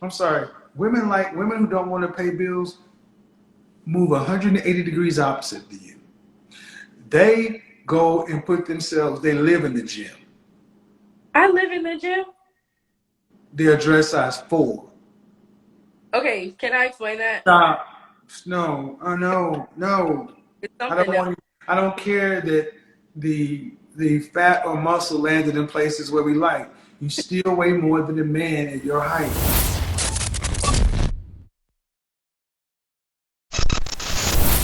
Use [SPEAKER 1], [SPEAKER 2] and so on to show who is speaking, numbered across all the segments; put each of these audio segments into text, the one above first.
[SPEAKER 1] I'm sorry. Women who don't want to pay bills move 180 degrees opposite to you. They go and put themselves. They live in the gym.
[SPEAKER 2] I live in the gym.
[SPEAKER 1] They're dress size 4.
[SPEAKER 2] Okay, can I explain that?
[SPEAKER 1] Stop. No. No. No.
[SPEAKER 2] It's
[SPEAKER 1] I
[SPEAKER 2] something
[SPEAKER 1] don't
[SPEAKER 2] that
[SPEAKER 1] want. I don't care that the fat or muscle landed in places where we like. You still weigh more than a man at your height.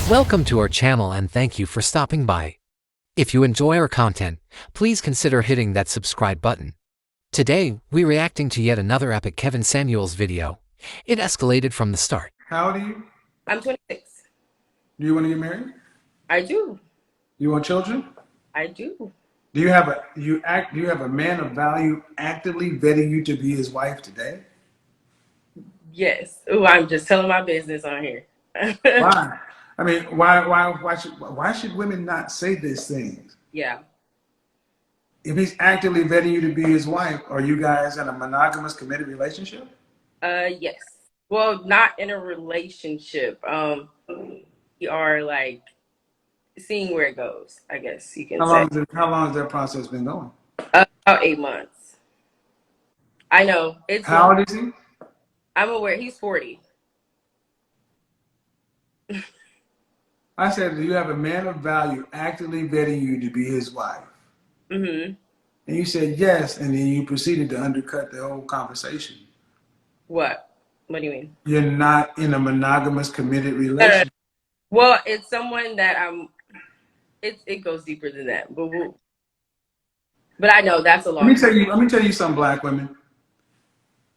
[SPEAKER 3] Welcome to our channel and thank you for stopping by. If you enjoy our content, please consider hitting that subscribe button. Today, we're reacting to yet another epic Kevin Samuels video. It escalated from the start.
[SPEAKER 1] How old are you?
[SPEAKER 2] I'm 26.
[SPEAKER 1] Do you want to get married?
[SPEAKER 2] I do.
[SPEAKER 1] You want children?
[SPEAKER 2] I do.
[SPEAKER 1] Do you have a man of value actively vetting you to be his wife today?
[SPEAKER 2] Yes. Oh, I'm just telling my business on here.
[SPEAKER 1] Why? I mean, why should women not say these things?
[SPEAKER 2] Yeah.
[SPEAKER 1] If he's actively vetting you to be his wife, are you guys in a monogamous committed relationship?
[SPEAKER 2] Yes. Well, not in a relationship. We are like seeing where it goes, I guess you can say.
[SPEAKER 1] How long has that process been going?
[SPEAKER 2] About 8 months. I know. It's
[SPEAKER 1] How
[SPEAKER 2] long.
[SPEAKER 1] old is he?
[SPEAKER 2] I'm aware he's 40.
[SPEAKER 1] I said, do you have a man of value actively vetting you to be his wife?
[SPEAKER 2] Mm-hmm.
[SPEAKER 1] And you said yes, and then you proceeded to undercut the whole conversation.
[SPEAKER 2] What? What do you mean?
[SPEAKER 1] You're not in a monogamous committed
[SPEAKER 2] Uh,
[SPEAKER 1] relationship.
[SPEAKER 2] well, it's someone that I'm. It goes deeper than that, but I know that's a long time.
[SPEAKER 1] Let me tell you something, black women.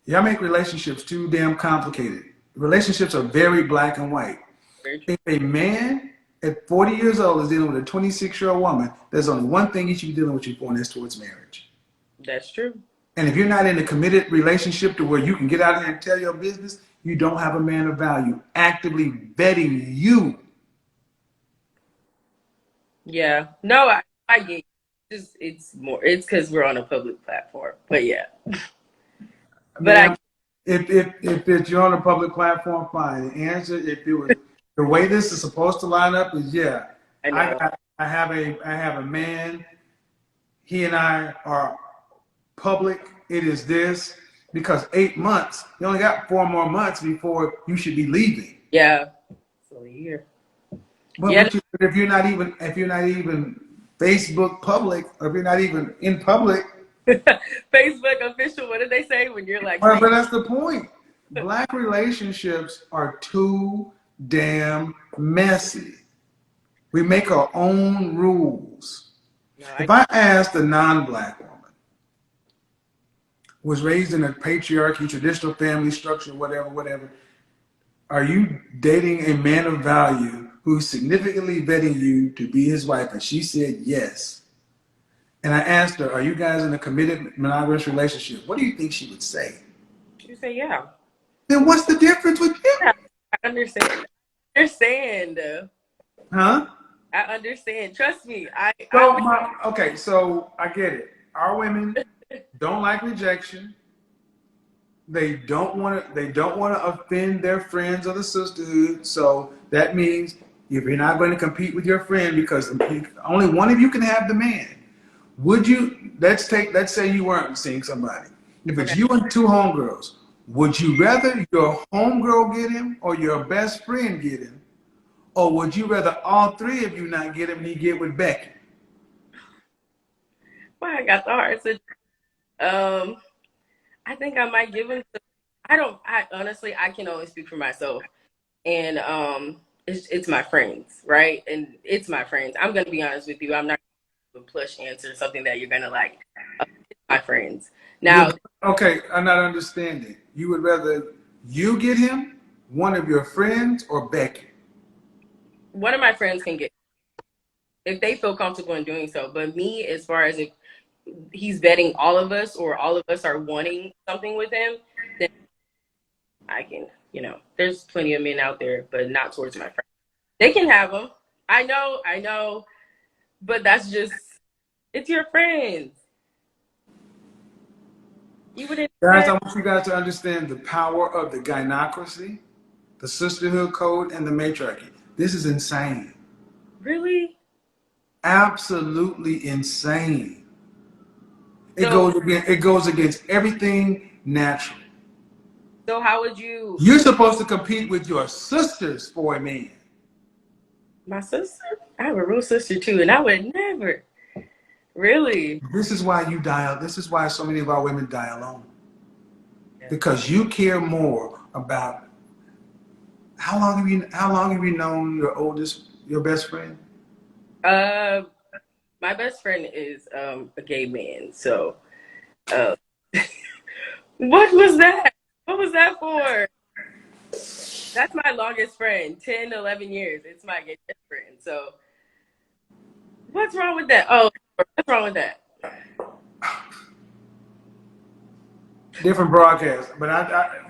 [SPEAKER 1] Y'all make relationships too damn complicated. Relationships are very black and white.
[SPEAKER 2] Very true.
[SPEAKER 1] If a man at 40 years old is dealing with a 26-year-old woman, there's only one thing he should be dealing with you for, and that's towards marriage.
[SPEAKER 2] That's true.
[SPEAKER 1] And if you're not in a committed relationship to where you can get out here and tell your business, you don't have a man of value actively vetting you.
[SPEAKER 2] Yeah. No, I get it. It's more it's because we're on a public platform. But yeah. But I
[SPEAKER 1] Ma'am, if you're on a public platform, fine. The answer, if it was the way this is supposed to line up, is yeah.
[SPEAKER 2] I know.
[SPEAKER 1] I have a man. He and I are public. It is this because 8 months. You only got 4 more months before you should be leaving.
[SPEAKER 2] Yeah. So here.
[SPEAKER 1] But
[SPEAKER 2] Yeah.
[SPEAKER 1] if you're not even Facebook public, or if you're not even in public,
[SPEAKER 2] Facebook official, what did they say when you're like
[SPEAKER 1] but
[SPEAKER 2] saying
[SPEAKER 1] that's the point. Black relationships are too damn messy. We make our own rules.
[SPEAKER 2] no,
[SPEAKER 1] If I asked a non-black woman, was raised in a patriarchy, traditional family structure, whatever, are you dating a man of value who's significantly vetting you to be his wife? And she said yes. And I asked her, are you guys in a committed monogamous relationship? What do you think she would say?
[SPEAKER 2] you say yeah.
[SPEAKER 1] Then what's the difference with you?
[SPEAKER 2] Yeah. I understand. I understand.
[SPEAKER 1] Huh?
[SPEAKER 2] I understand. Trust me. I
[SPEAKER 1] So okay, so I get it. Our women don't like rejection. They don't want to offend their friends or the sisterhood. So that means if you're not going to compete with your friend because only one of you can have the man, would you let's say you weren't seeing somebody. If
[SPEAKER 2] okay.
[SPEAKER 1] it's you and two homegirls, would you rather your homegirl get him or your best friend get him? Or would you rather all three of you not get him and he get with Becky?
[SPEAKER 2] Why I got the heart. So, I think I might give him I honestly I can only speak for myself. And it's my friends, right? And it's my friends. I'm gonna be honest with you. I'm not gonna give a plush answer, something that you're gonna like. It's my friends.
[SPEAKER 1] You
[SPEAKER 2] Now,
[SPEAKER 1] okay? I'm not understanding. You would rather you get him, one of your friends, or Becky?
[SPEAKER 2] one of my friends can get if they feel comfortable in doing so. But me, as far as if he's vetting all of us or all of us are wanting something with him, then I can, there's plenty of men out there, but not towards my friends. They can have them. I know, but that's just it's your friends. You wouldn't
[SPEAKER 1] Guys, I want you guys to understand the power of the gynocracy, the sisterhood code, and the matriarchy. This is insane.
[SPEAKER 2] Really?
[SPEAKER 1] Absolutely insane.
[SPEAKER 2] So,
[SPEAKER 1] It goes against everything natural.
[SPEAKER 2] so how would you?
[SPEAKER 1] You're supposed to compete with your sisters for a man.
[SPEAKER 2] My sister? I have a real sister too, and I would never. Really?
[SPEAKER 1] This is why you die. This is why so many of our women die alone.
[SPEAKER 2] Yeah.
[SPEAKER 1] Because you care more about how long have you known your best friend?
[SPEAKER 2] Uh, my best friend is a gay man. So, uh, what was that? What was that for? That's my longest friend, 10, 11 years. It's my gay best friend. So, what's wrong with that? Oh, what's wrong with that?
[SPEAKER 1] Different broadcast, but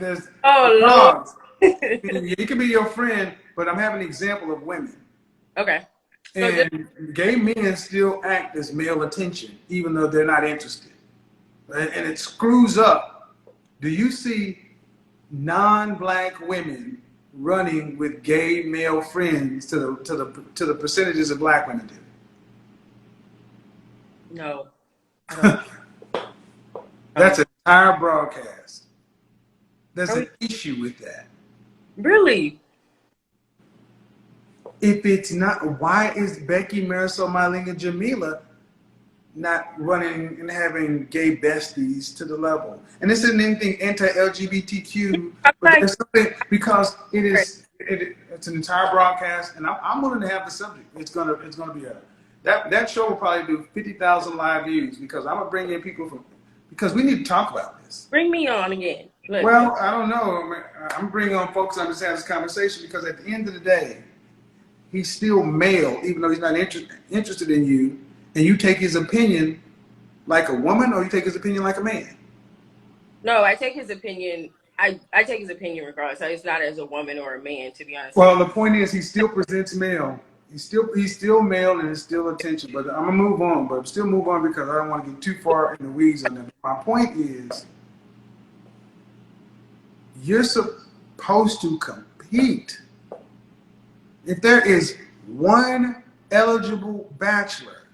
[SPEAKER 1] there's
[SPEAKER 2] Oh,
[SPEAKER 1] because
[SPEAKER 2] Lord.
[SPEAKER 1] it can be your friend, but I'm having an example of women.
[SPEAKER 2] Okay. So,
[SPEAKER 1] And gay men still act as male attention, even though they're not interested. And it screws up. Do you see non-black women running with gay male friends to the percentages of black women
[SPEAKER 2] no, I
[SPEAKER 1] do?
[SPEAKER 2] don't.
[SPEAKER 1] That's an entire broadcast. There's
[SPEAKER 2] Are
[SPEAKER 1] an
[SPEAKER 2] we
[SPEAKER 1] issue with that.
[SPEAKER 2] really?
[SPEAKER 1] If it's not, why is Becky, Marisol, Mylene, and Jamila not running and having gay besties to the level? And this isn't anything anti-LGBTQ,
[SPEAKER 2] I'm
[SPEAKER 1] but
[SPEAKER 2] like,
[SPEAKER 1] there's something because it's an entire broadcast, and I'm willing to have the subject. It's gonna be that show will probably do 50,000 live views because I'm gonna bring in people because we need to talk about this.
[SPEAKER 2] bring me on again. Look,
[SPEAKER 1] Well, I don't know. I'm bringing on folks to understand this conversation because at the end of the day, he's still male, even though he's not interested in you, and you take his opinion like a woman, or you take his opinion like a man.
[SPEAKER 2] no, I take his opinion. I take his opinion regardless. It's not as a woman or a man, to be honest with
[SPEAKER 1] Well, the point is, he still presents male. He's still male, and it's still attention. But I'm gonna move on, but still move on because I don't want to get too far in the weeds on that. My point is, you're supposed to compete. If there is one eligible bachelor,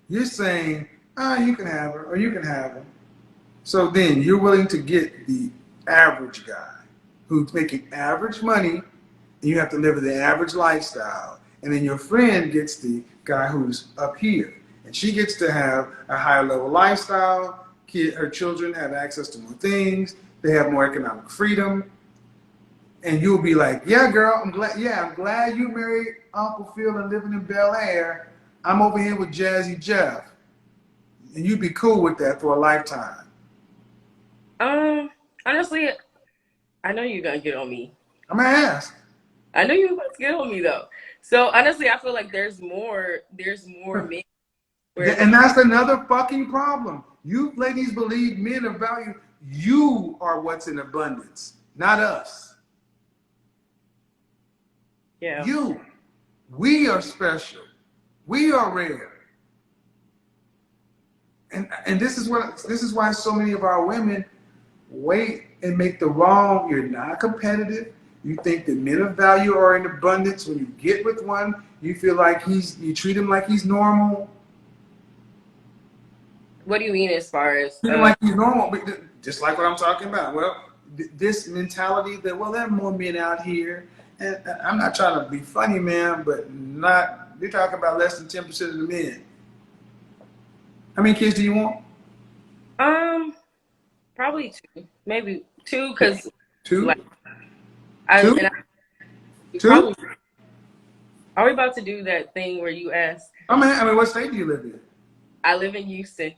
[SPEAKER 1] you're saying, you can have her or you can have him. So then you're willing to get the average guy who's making average money, and you have to live the average lifestyle. And then your friend gets the guy who's up here, and she gets to have a higher level lifestyle. Her children have access to more things. They have more economic freedom. And you'll be like, yeah, girl, I'm glad you married Uncle Phil and living in Bel Air. I'm over here with Jazzy Jeff. And you'd be cool with that for a lifetime.
[SPEAKER 2] honestly, I know you're gonna get on me.
[SPEAKER 1] I'm gonna ask.
[SPEAKER 2] I know you're about to get on me though. So honestly, I feel like there's more men.
[SPEAKER 1] And that's another fucking problem. You ladies believe men are valued. You are what's in abundance, not us.
[SPEAKER 2] Yeah.
[SPEAKER 1] You. We are special. We are rare. And this is why so many of our women wait and make the wrong. You're not competitive. You think that men of value are in abundance. When you get with one, you feel like you treat him like he's normal.
[SPEAKER 2] What do you mean as far as?
[SPEAKER 1] Treat him like he's normal, just like what I'm talking about. Well, this mentality that, well, there are more men out here. And I'm not trying to be funny, man, but you're talking about less than 10% of the men. How many kids do you want?
[SPEAKER 2] Probably two, maybe two, because
[SPEAKER 1] Two?
[SPEAKER 2] like
[SPEAKER 1] Two? Two?
[SPEAKER 2] probably. Are we about to do that thing where you ask?
[SPEAKER 1] I mean, what state do you live in?
[SPEAKER 2] I live in Houston.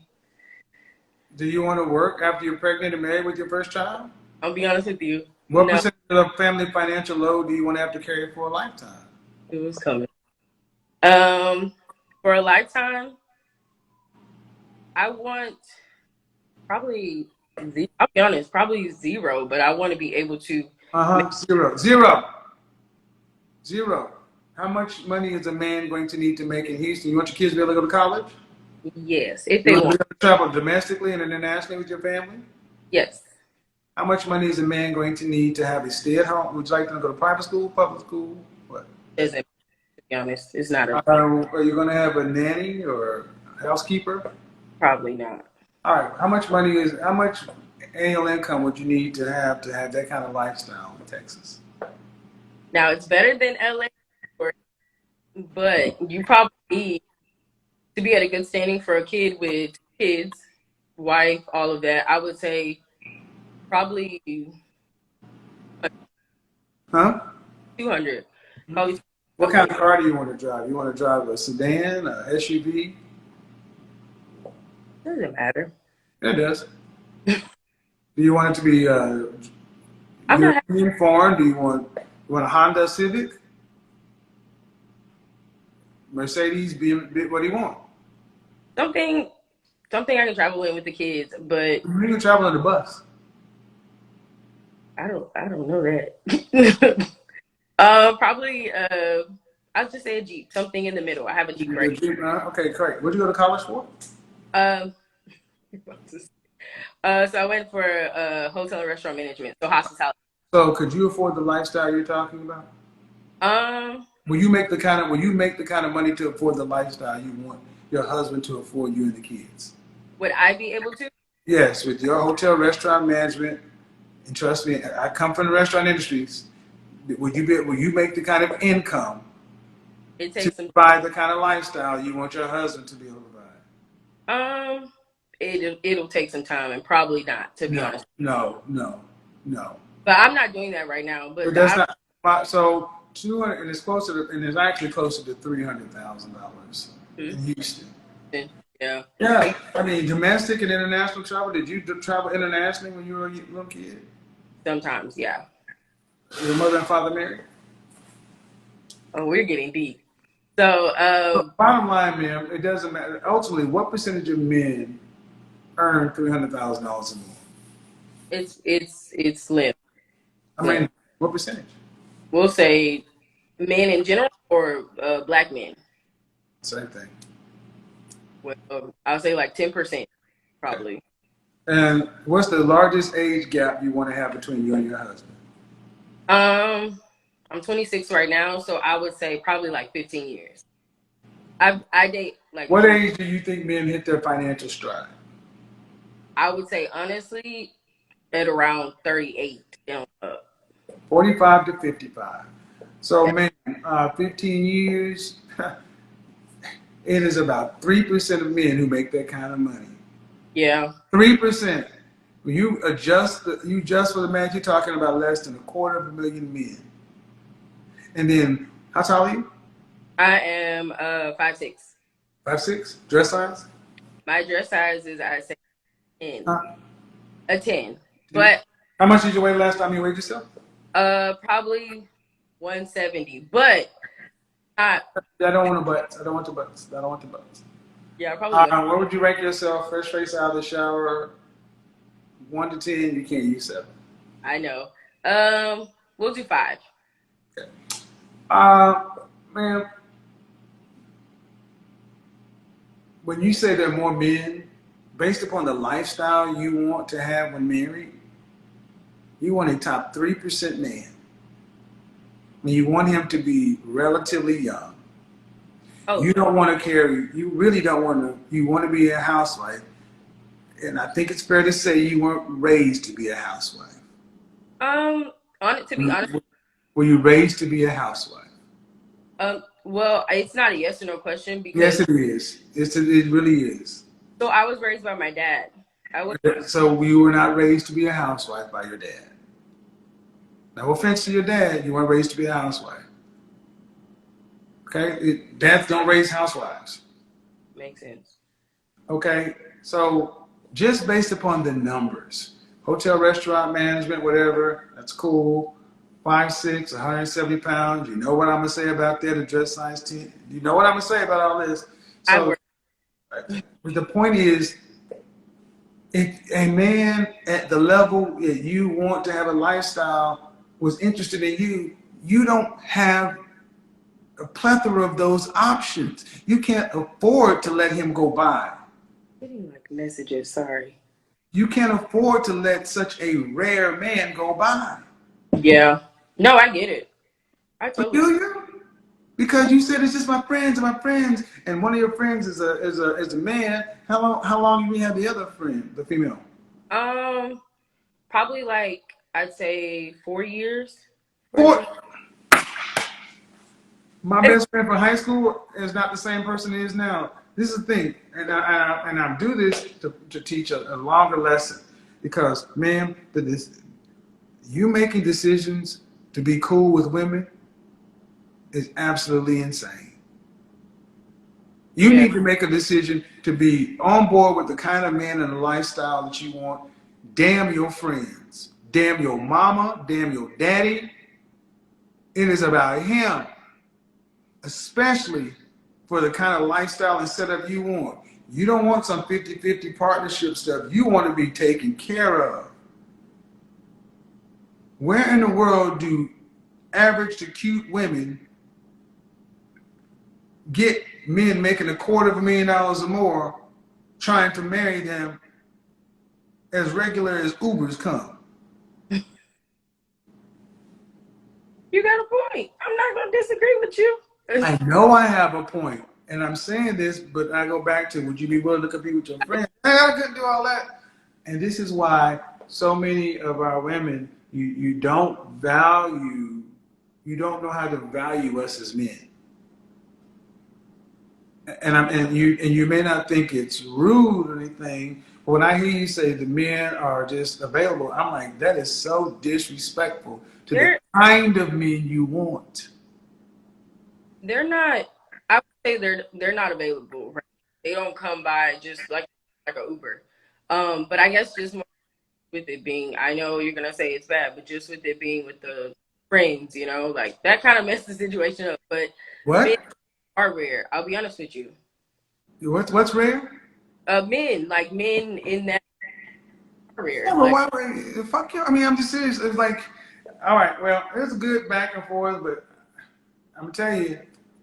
[SPEAKER 1] Do you want to work after you're pregnant and married with your first child?
[SPEAKER 2] I'll be honest with you.
[SPEAKER 1] What
[SPEAKER 2] No,
[SPEAKER 1] percentage of the family financial load do you want to have to carry for a lifetime?
[SPEAKER 2] it was coming. For a lifetime, I want probably. I'll be honest, probably zero. But I want to be able to.
[SPEAKER 1] Zero. How much money is a man going to need to make in Houston? You want your kids to be able to go to college?
[SPEAKER 2] Yes, if
[SPEAKER 1] You
[SPEAKER 2] they
[SPEAKER 1] want to be
[SPEAKER 2] want.
[SPEAKER 1] able to travel domestically and internationally with your family?
[SPEAKER 2] Yes.
[SPEAKER 1] How much money is a man going to need to have a stay-at-home? Would you like them to go to private school, public school? What?
[SPEAKER 2] Doesn't, to be honest, it's not a
[SPEAKER 1] Are you going to have a nanny or a housekeeper?
[SPEAKER 2] probably not.
[SPEAKER 1] All right. How much annual income would you need to have that kind of lifestyle in Texas?
[SPEAKER 2] Now it's better than LA, but you probably need to be at a good standing for a kid with kids, wife, all of that. I would say probably
[SPEAKER 1] Huh?
[SPEAKER 2] 200. Probably
[SPEAKER 1] What kind
[SPEAKER 2] probably
[SPEAKER 1] of car do you want to drive? You want to drive a sedan, a SUV?
[SPEAKER 2] doesn't matter.
[SPEAKER 1] It does. Do you want it to be
[SPEAKER 2] I'm not
[SPEAKER 1] European foreign? Do you want a Honda Civic? Mercedes? What do you want?
[SPEAKER 2] something something I can travel in with the kids, but
[SPEAKER 1] You can travel on the bus.
[SPEAKER 2] I don't know that. Probably I'll just say a Jeep, something in the middle. I have a Jeep right.
[SPEAKER 1] Okay, great. What'd you go to college for?
[SPEAKER 2] Um, so I went for hotel and restaurant management, so hospitality.
[SPEAKER 1] So, could you afford the lifestyle you're talking about?
[SPEAKER 2] Um,
[SPEAKER 1] Will you make the kind of money to afford the lifestyle you want your husband to afford you and the kids?
[SPEAKER 2] would I be able to?
[SPEAKER 1] Yes, with your hotel restaurant management, and trust me, I come from the restaurant industries. Will you make the kind of income
[SPEAKER 2] It
[SPEAKER 1] to
[SPEAKER 2] takes some.
[SPEAKER 1] provide the kind of lifestyle you want your husband to be able to provide?
[SPEAKER 2] Um, it'll take some time and probably not, to be
[SPEAKER 1] No,
[SPEAKER 2] honest.
[SPEAKER 1] no, no, no.
[SPEAKER 2] But I'm not doing that right now.
[SPEAKER 1] But
[SPEAKER 2] But
[SPEAKER 1] that's not so 200, and it's closer to, and it's actually closer to $300,000 in Houston.
[SPEAKER 2] yeah,
[SPEAKER 1] Yeah, I mean domestic and international travel. Did you travel internationally when you were a little kid?
[SPEAKER 2] sometimes, yeah.
[SPEAKER 1] Your mother and father married?
[SPEAKER 2] Oh, we're getting deep. So,
[SPEAKER 1] But bottom line, ma'am, it doesn't matter. Ultimately, what percentage of men earn $300,000 or more?
[SPEAKER 2] it's slim,
[SPEAKER 1] I
[SPEAKER 2] slim.
[SPEAKER 1] mean, what percentage?
[SPEAKER 2] We'll say men in general or black men.
[SPEAKER 1] Same thing.
[SPEAKER 2] Well, I'll say like 10%,
[SPEAKER 1] Okay.
[SPEAKER 2] probably.
[SPEAKER 1] And what's the largest age gap you want to have between you and your husband?
[SPEAKER 2] I'm 26 right now, so I would say probably like 15 years. I date like
[SPEAKER 1] What
[SPEAKER 2] young.
[SPEAKER 1] age do you think men hit their financial stride?
[SPEAKER 2] I would say honestly at around 38 down up.
[SPEAKER 1] 45 to 55. So,
[SPEAKER 2] That,
[SPEAKER 1] man, 15 years, it is about 3% of men who make that kind of money.
[SPEAKER 2] yeah.
[SPEAKER 1] 3%. When you adjust for the math, you're talking about less than a quarter of a million men. And then, how tall are you?
[SPEAKER 2] I am 5'6".
[SPEAKER 1] 5'6"? Dress size?
[SPEAKER 2] My dress size is I say 10.
[SPEAKER 1] Huh?
[SPEAKER 2] A 10. But
[SPEAKER 1] How much did you weigh last time you weighed yourself?
[SPEAKER 2] probably 170. But I
[SPEAKER 1] I don't want the butts. I don't want the butts. I don't want the butts.
[SPEAKER 2] yeah, probably one.
[SPEAKER 1] Where would you rank yourself? Fresh face out of the shower, 1 to 10. You can't use 7.
[SPEAKER 2] I know. We'll do 5.
[SPEAKER 1] Okay. Uh, Man, when you say there are more men, based upon the lifestyle you want to have when married, you want a top 3% man. And you want him to be relatively young.
[SPEAKER 2] Oh,
[SPEAKER 1] You don't want to carry, you really don't want to, you want to be a housewife. And I think it's fair to say you weren't raised to be a housewife.
[SPEAKER 2] on it to be honest.
[SPEAKER 1] Were you raised to be a housewife?
[SPEAKER 2] Well, it's not a yes or no question
[SPEAKER 1] Yes,
[SPEAKER 2] because
[SPEAKER 1] it is. It really is.
[SPEAKER 2] so I was raised by my dad. I was
[SPEAKER 1] So you were not raised to be a housewife by your dad. No offense to your dad, you weren't raised to be a housewife. Okay? Dads don't raise housewives.
[SPEAKER 2] makes sense.
[SPEAKER 1] Okay? So just based upon the numbers, hotel, restaurant management, whatever, that's cool. 5'6", 170 pounds. You know what I'm gonna say about that? A dress size 10. You know what I'm gonna say about all this.
[SPEAKER 2] I
[SPEAKER 1] So
[SPEAKER 2] work.
[SPEAKER 1] but the point is, if a man at the level that you want to have a lifestyle was interested in you, you don't have a plethora of those options. You can't afford to let him go by.
[SPEAKER 2] Getting like messages. Sorry.
[SPEAKER 1] You can't afford to let such a rare man go by.
[SPEAKER 2] Yeah. No, I get it. I
[SPEAKER 1] But
[SPEAKER 2] totally.
[SPEAKER 1] do you? Because you said it's just my friends and my friends, and one of your friends is a man. How long you been have the other friend, the female?
[SPEAKER 2] Um, Probably like I'd say 4 years. 4 years.
[SPEAKER 1] Four. My
[SPEAKER 2] And
[SPEAKER 1] best friend from high school is not the same person he is now. This is the thing, and I do this to teach a longer lesson, because man, you making decisions to be cool with women is absolutely insane. You
[SPEAKER 2] yeah,
[SPEAKER 1] need to make a decision to be on board with the kind of man and the lifestyle that you want. Damn your friends. Damn your mama. Damn your daddy. It is about him, especially for the kind of lifestyle and setup you want. You don't want some 50-50 partnership stuff. You want to be taken care of. Where in the world do average to cute women get men making $250,000 or more trying to marry them as regular as Ubers come?
[SPEAKER 2] you got a point. I'm not gonna disagree with you.
[SPEAKER 1] I know I have a point, and I'm saying this, but I go back to, would you be willing to compete with your friends? Hey, I couldn't do all that. And this is why so many of our women, you don't value, you don't know how to value us as men. And you may not think it's rude or anything, but when I hear you say the men are just available, I'm like, that is so disrespectful to the
[SPEAKER 2] They're
[SPEAKER 1] kind of men you want.
[SPEAKER 2] they're not. I would say they're not available. Right? They don't come by just like a Uber. But I guess just more with it being, I know you're gonna say it's bad, but just with it being with the friends, like that kind of messed the situation up. But men
[SPEAKER 1] What?
[SPEAKER 2] are rare. I'll be honest with you.
[SPEAKER 1] What's rare?
[SPEAKER 2] Men in that are rare.
[SPEAKER 1] Yeah, but
[SPEAKER 2] Like
[SPEAKER 1] why? Fuck you. I mean, I'm just serious. It's like, all right, well, it's good back and forth, but I'm gonna tell you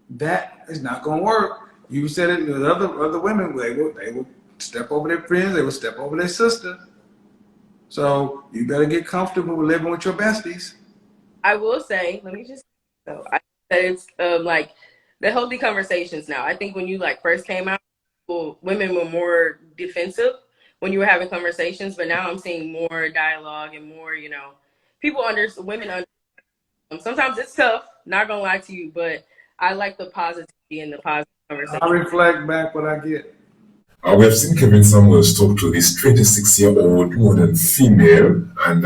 [SPEAKER 1] that is not gonna work. You said it. The other women, they will step over their friends. They will step over their sister. So you better get comfortable with living with your besties.
[SPEAKER 2] I will say, let me just so I that it's like the healthy conversations now. I think when you like first came out, women were more defensive when you were having conversations, but now I'm seeing more dialogue and more, people women under. Sometimes it's tough, not gonna lie to you, but I like the positivity and the positive
[SPEAKER 1] I
[SPEAKER 2] conversation.
[SPEAKER 1] reflect back what I get.
[SPEAKER 4] We have seen Kevin Samuels talk to this 26-year-old modern female, and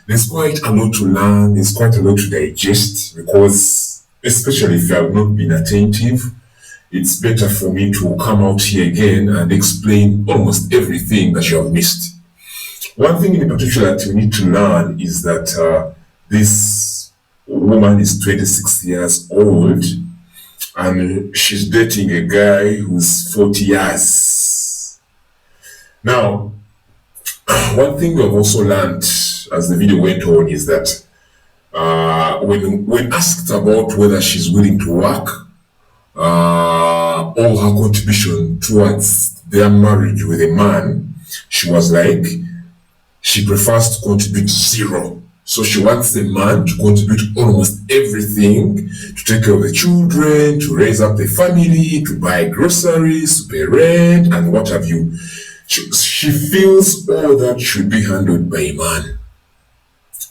[SPEAKER 4] there's quite a lot to learn, there's quite a lot to digest, because, especially if you have not been attentive, it's better for me to come out here again and explain almost everything that you have missed. One thing in particular that we need to learn is that this woman is 26 years old and she's dating a guy who's 40 years. Now, one thing we've also learned as the video went on is that when asked about whether she's willing to work, all her contribution towards their marriage with a man, she was like, she prefers to contribute zero. So she wants the man to contribute almost everything, to take care of the children, to raise up the family, to buy groceries, to pay rent, and what have you. She feels all that should be handled by a man.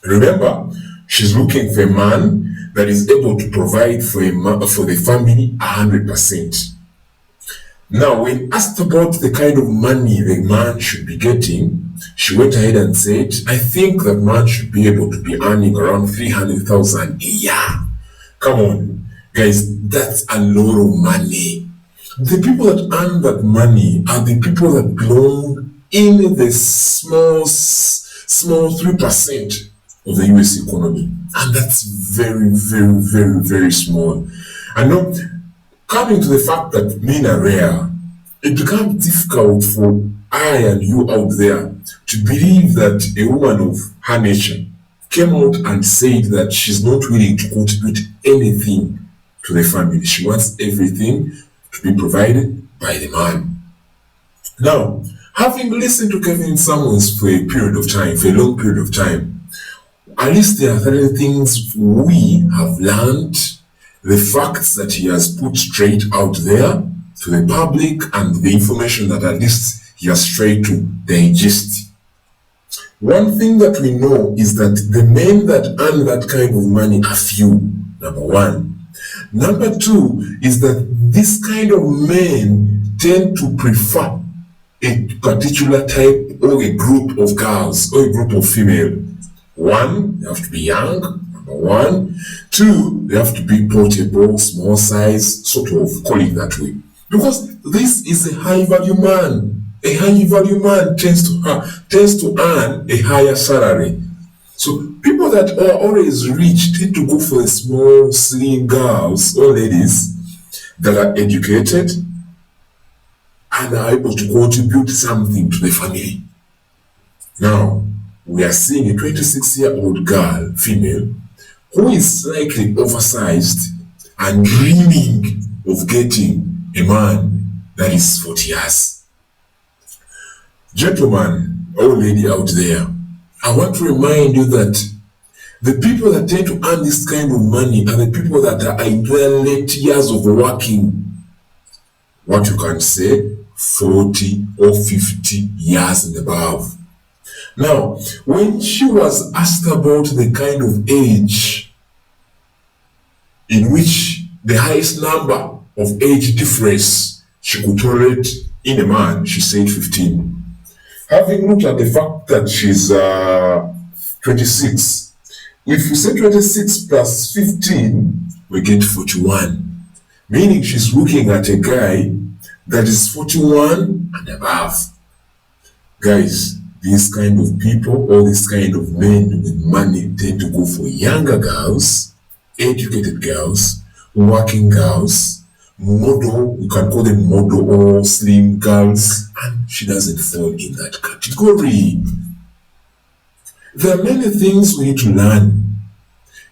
[SPEAKER 4] Remember, she's looking for a man that is able to provide for the family 100%. Now, when asked about the kind of money the man should be getting, she went ahead and said, I think that man should be able to be earning around 300,000 a year. Come on, guys, that's a lot of money. The people that earn that money are the people that belong in the small 3% of the US economy. And that's very, very, very, very small. I know, coming to the fact that men are rare, it becomes difficult for I and you out there to believe that a woman of her nature came out and said that she's not willing to contribute anything to the family. She wants everything to be provided by the man. Now, Having listened to Kevin Samuels for a period of time, for a long period of time, at least there are certain things we have learned, the facts that he has put straight out there to the public, and the information that at least he has tried to digest. One thing that we know is that the men that earn that kind of money are few, number one. Number two is that this kind of men tend to prefer a particular type or a group of girls or a group of female. One, they have to be young, number one. Two, they have to be portable, small size, sort of, call it that way. Because this is a high value man. A high value man tends to earn a higher salary. So people that are always rich tend to go for the small, slim girls or ladies that are educated and are able to contribute something to the family. Now, we are seeing a 26-year-old girl, female, who is slightly oversized and dreaming of getting a man that is 40 years. Gentleman or lady out there, I want to remind you that the people that tend to earn this kind of money are the people that are in their late years of working. What you can say, 40 or 50 years and above. Now, when she was asked about the kind of age in which the highest number of age difference she could tolerate in a man, she said 15. Having looked at the fact that she's 26, if you say 26 plus 15, we get 41. Meaning she's looking at a guy that is 41 and above. Guys, these kind of people or this kind of men with money tend to go for younger girls, educated girls, working girls, model, you can call them model or slim girls, and she doesn't fall in that category. There are many things we need to learn.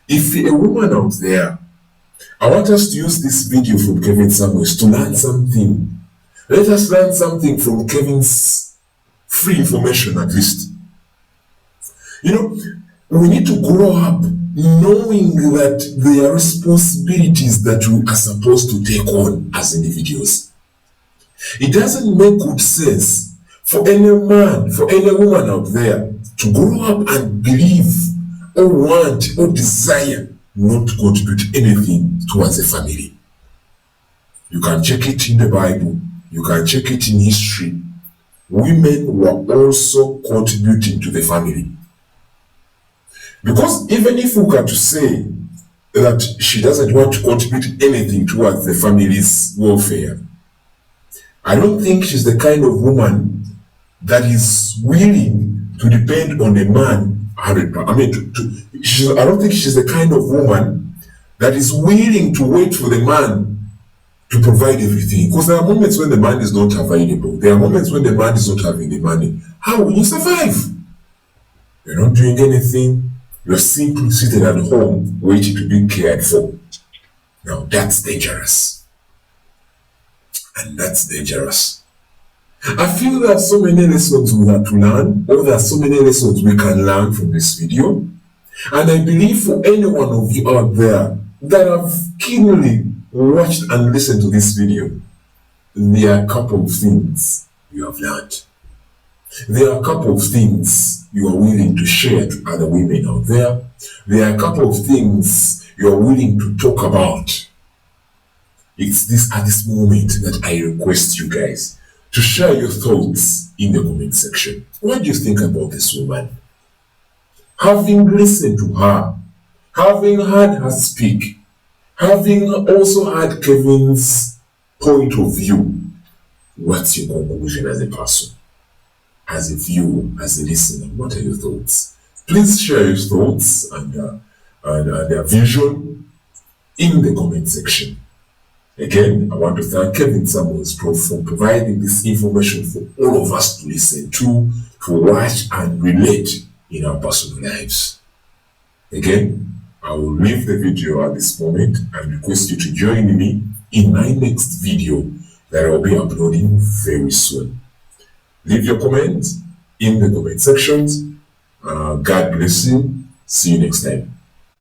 [SPEAKER 4] If you're a woman out there, I want us to use this video from Kevin Samuels to learn something. Let us learn something from Kevin's free information, at least. You know, we need to grow up knowing that there are responsibilities that we are supposed to take on as individuals. It doesn't make good sense for any man, for any woman out there to grow up and believe or want or desire not to contribute anything towards a family. You can check it in the Bible, you can check it in history. Women were also contributing to the family. Because even if we were to say that she doesn't want to contribute anything towards the family's welfare, I don't think she's the kind of woman that is willing to depend on a man 100%. I don't think she's the kind of woman that is willing to wait for the man to provide everything. Because there are moments when the man is not available. There are moments when the man is not having the money. How will you survive? You're not doing anything. You're simply seated at home waiting to be cared for. Now that's dangerous. And that's dangerous. I feel there are so many lessons we have to learn, or there are so many lessons we can learn from this video. And I believe for any one of you out there that have keenly watched and listened to this video, there are a couple of things you have learned. There are a couple of things you are willing to share to other women out there. There are a couple of things you are willing to talk about. It's this at this moment that I request you guys to share your thoughts in the comment section. What do you think about this woman? Having listened to her, having heard her speak, having also heard Kevin's point of view, what's your conclusion as a person? As a viewer, as a listener, what are your thoughts? Please share your thoughts and their vision in the comment section. Again, I want to thank Kevin Samuels for providing this information for all of us to listen to watch and relate in our personal lives. Again, I will leave the video at this moment and request you to join me in my next video that I will be uploading very soon. Leave your comments in the comment sections. God bless you. See you next time.